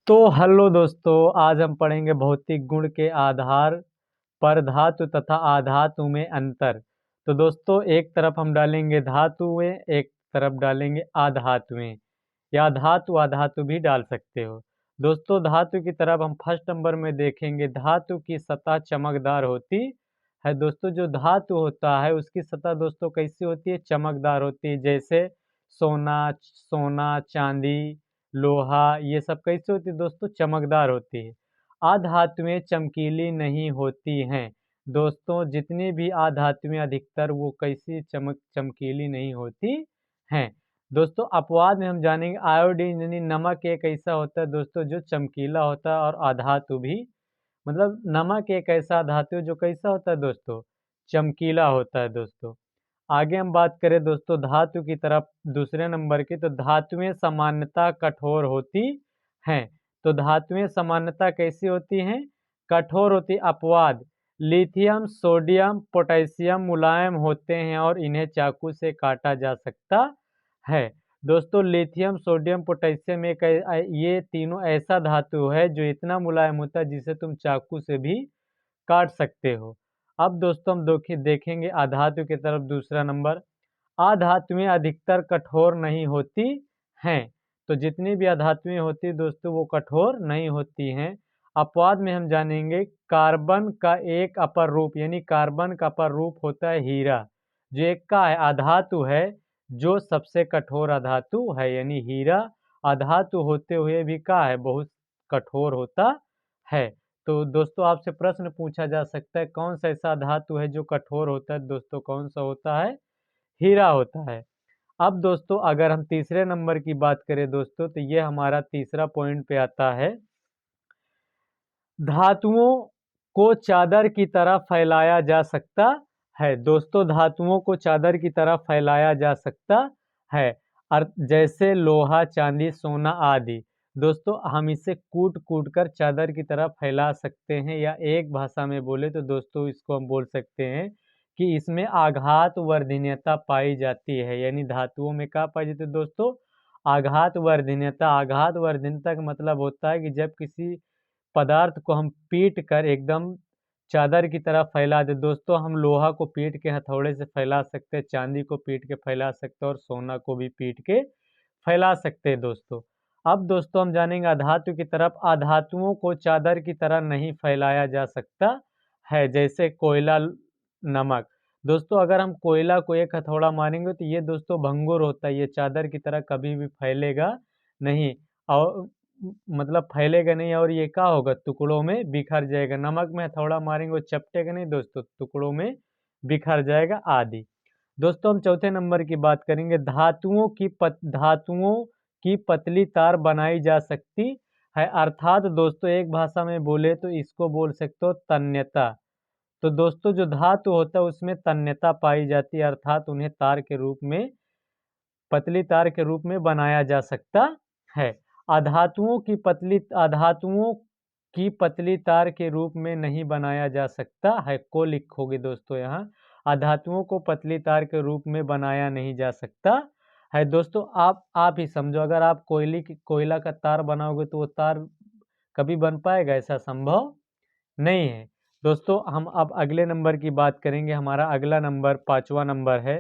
तो हेलो दोस्तों, आज हम पढ़ेंगे भौतिक गुण के आधार पर धातु तथा अधातु में अंतर। तो दोस्तों, एक तरफ हम डालेंगे धातुएं, एक तरफ डालेंगे अधातुएं, या धातु अधातु भी डाल सकते हो। दोस्तों, धातु की तरफ हम फर्स्ट नंबर में देखेंगे, धातु की सतह चमकदार होती है। दोस्तों, जो धातु होता है उसकी सतह दोस्तों कैसी होती है? चमकदार होती है। जैसे सोना, सोना, चांदी, लोहा, ये सब कैसे होती है दोस्तों? चमकदार होती है। अधातुएं चमकीली नहीं होती हैं। दोस्तों, जितनी भी अधातुएं अधिकतर वो कैसी चमकीली नहीं होती हैं। दोस्तों, अपवाद में हम जानेंगे आयोडीन यानी नमक एक ऐसा होता है दोस्तों जो चमकीला होता है, और अधातु भी मतलब नमक एक ऐसा धातु है जो कैसा होता है दोस्तों? चमकीला होता है दोस्तों। आगे हम बात करें दोस्तों धातु की तरफ दूसरे नंबर की, तो धातुएं सामान्यतः कठोर होती हैं। तो धातुएं सामान्यतः कैसी होती हैं? कठोर होती। अपवाद: लिथियम, सोडियम, पोटेशियम मुलायम होते हैं और इन्हें चाकू से काटा जा सकता है। दोस्तों, लिथियम, सोडियम, पोटेशियम ये तीनों ऐसा धातु है जो इतना मुलायम होता है जिसे तुम चाकू से भी काट सकते हो। अब दोस्तों हम देखेंगे अधातु की तरफ दूसरा नंबर। अधातुएं अधिकतर कठोर नहीं होती हैं। तो जितनी भी अधातुएं होती हैं दोस्तों वो कठोर नहीं होती हैं। अपवाद में हम जानेंगे कार्बन का एक अपर रूप, यानी कार्बन का अपर रूप होता है हीरा, जो एक का है अधातु है, जो सबसे कठोर अधातु है। यानी हीरा अधातु होते हुए भी का है, बहुत कठोर होता है। तो दोस्तों आपसे प्रश्न पूछा जा सकता है कौन सा ऐसा धातु है जो कठोर होता है? दोस्तों कौन सा होता है? हीरा होता है। अब दोस्तों अगर हम तीसरे नंबर की बात करें दोस्तों, तो ये हमारा तीसरा पॉइंट पे आता है, धातुओं को चादर की तरह फैलाया जा सकता है। दोस्तों, धातुओं को चादर की तरह फैलाया जा सकता है, जैसे लोहा, चांदी, सोना आदि। दोस्तों, हम इसे कूट कूट कर चादर की तरह फैला सकते हैं, या एक भाषा में बोले तो दोस्तों इसको हम बोल सकते हैं कि इसमें आघात वर्धनीयता पाई जाती है। यानी धातुओं में क्या पाई जाती है दोस्तों? आघात वर्धनीयता। आघात वर्धनीयता का मतलब होता है कि जब किसी पदार्थ को हम पीट कर एकदम चादर की तरह फैला दे। दोस्तों, हम लोहा को पीट के हथौड़े से फैला सकते हैं, चांदी को पीट के फैला सकते हैं, और सोना को भी पीट के फैला सकते हैं दोस्तों। अब दोस्तों हम जानेंगे अधातु की तरफ। अधातुओं को चादर की तरह नहीं फैलाया जा सकता है, जैसे कोयला, नमक। दोस्तों, अगर हम कोयला को एक हथौड़ा मारेंगे तो ये दोस्तों भंगुर होता है, ये चादर की तरह कभी भी फैलेगा नहीं, और मतलब फैलेगा नहीं, और ये क्या होगा? टुकड़ों में बिखर जाएगा। नमक में हथौड़ा मारेंगे वो चपटेगा नहीं दोस्तों, टुकड़ों में बिखर जाएगा आदि। दोस्तों, हम चौथे नंबर की बात करेंगे, धातुओं की पतली तार बनाई जा सकती है। अर्थात दोस्तों एक भाषा में बोले तो इसको बोल सकते हो तन्यता। तो दोस्तों जो धातु होता है उसमें तन्यता पाई जाती है, अर्थात उन्हें तार के रूप में, पतली तार के रूप में बनाया जा सकता है। अधातुओं की पतली तार के रूप में नहीं बनाया जा सकता है, को लिखोगे दोस्तों यहाँ। अधातुओं को पतली तार के रूप में बनाया नहीं जा सकता है। दोस्तों आप ही समझो, अगर आप कोयला का तार बनाओगे तो वो तार कभी बन पाएगा? ऐसा संभव नहीं है। दोस्तों हम अब अगले नंबर की बात करेंगे। हमारा अगला नंबर पांचवा नंबर है,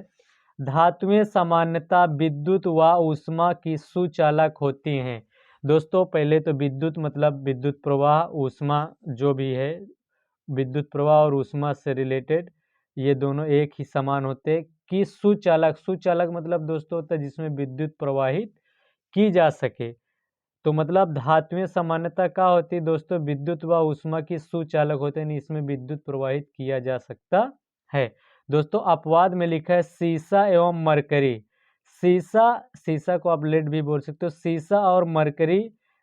धातुएं सामान्यतः विद्युत व ऊष्मा की सुचालक होती हैं। दोस्तों पहले तो विद्युत मतलब विद्युत प्रवाह, ऊष्मा जो भी है, विद्युत प्रवाह और ऊष्मा से रिलेटेड ये दोनों एक ही समान होते हैं। कि सुचालक, सुचालक मतलब दोस्तों होता है जिसमें विद्युत प्रवाहित की जा सके। तो मतलब धातुएं सामान्यतः क्या होती है दोस्तों? विद्युत व ऊष्मा की सुचालक होते हैं, इसमें विद्युत प्रवाहित किया जा सकता है। दोस्तों अपवाद में लिखा है सीसा एवं मरकरी। सीसा, सीसा को आप लेड भी बोल सकते हो। सीसा और मरकरी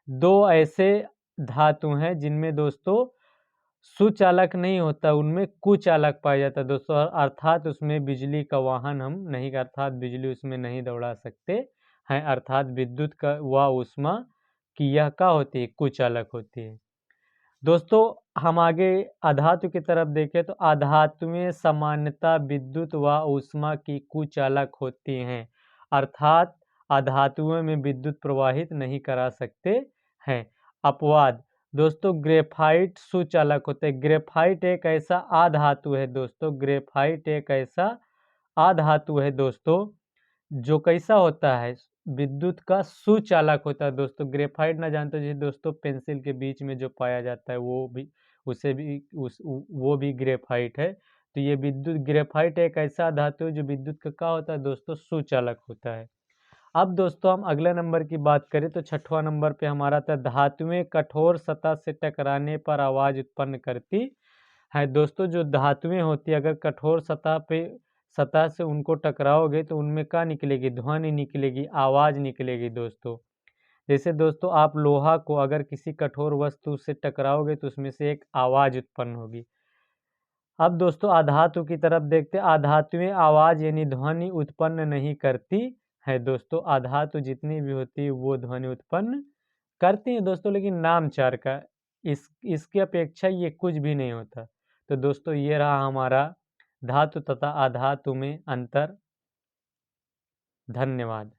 दो ऐसे धातु हैं जिनमें दोस्तों सुचालक नहीं होता, उनमें कुचालक पाया जाता है दोस्तों, अर्थात उसमें बिजली का वाहन हम नहीं, अर्थात बिजली उसमें नहीं दौड़ा सकते हैं, अर्थात विद्युत का व ऊष्मा की यह क्या होती है? कुचालक होती है। दोस्तों हम आगे अधातु की तरफ देखें तो अधातुएं सामान्यतः विद्युत व ऊष्मा की कुचालक होती हैं, अर्थात अधातुओं में विद्युत प्रवाहित नहीं करा सकते हैं। अपवाद। दोस्तों ग्रेफाइट सुचालक होता है। ग्रेफाइट एक ऐसा आधातु है दोस्तों, ग्रेफाइट एक ऐसा आधातु है दोस्तों जो कैसा होता है, विद्युत का सुचालक होता है दोस्तों। ग्रेफाइट ना जानते हो, जैसे दोस्तों पेंसिल के बीच में जो पाया जाता है वो भी, उसे भी वो भी ग्रेफाइट है। तो ये विद्युत ग्रेफाइट एक ऐसा धातु है जो विद्युत का क्या होता है दोस्तों, सुचालक होता है। अब दोस्तों हम अगले नंबर की बात करें तो छठवां नंबर पे हमारा था, धातुएं कठोर सतह से टकराने पर आवाज उत्पन्न करती है। दोस्तों जो धातुएं होती है, अगर कठोर सतह से उनको टकराओगे तो उनमें क्या निकलेगी, ध्वनि निकलेगी, आवाज निकलेगी दोस्तों। जैसे दोस्तों आप लोहा को अगर किसी कठोर वस्तु से टकराओगे तो उसमें से एक आवाज उत्पन्न होगी। अब दोस्तों आधातु की तरफ देखते हैं। आधातुएं आवाज यानी ध्वनि उत्पन्न नहीं करती है दोस्तों। आधातु जितनी भी होती है वो ध्वनि उत्पन्न करती हैं दोस्तों, लेकिन नामचार का, इसकी अपेक्षा ये कुछ भी नहीं होता। तो दोस्तों ये रहा हमारा धातु तथा आधातु में अंतर। धन्यवाद।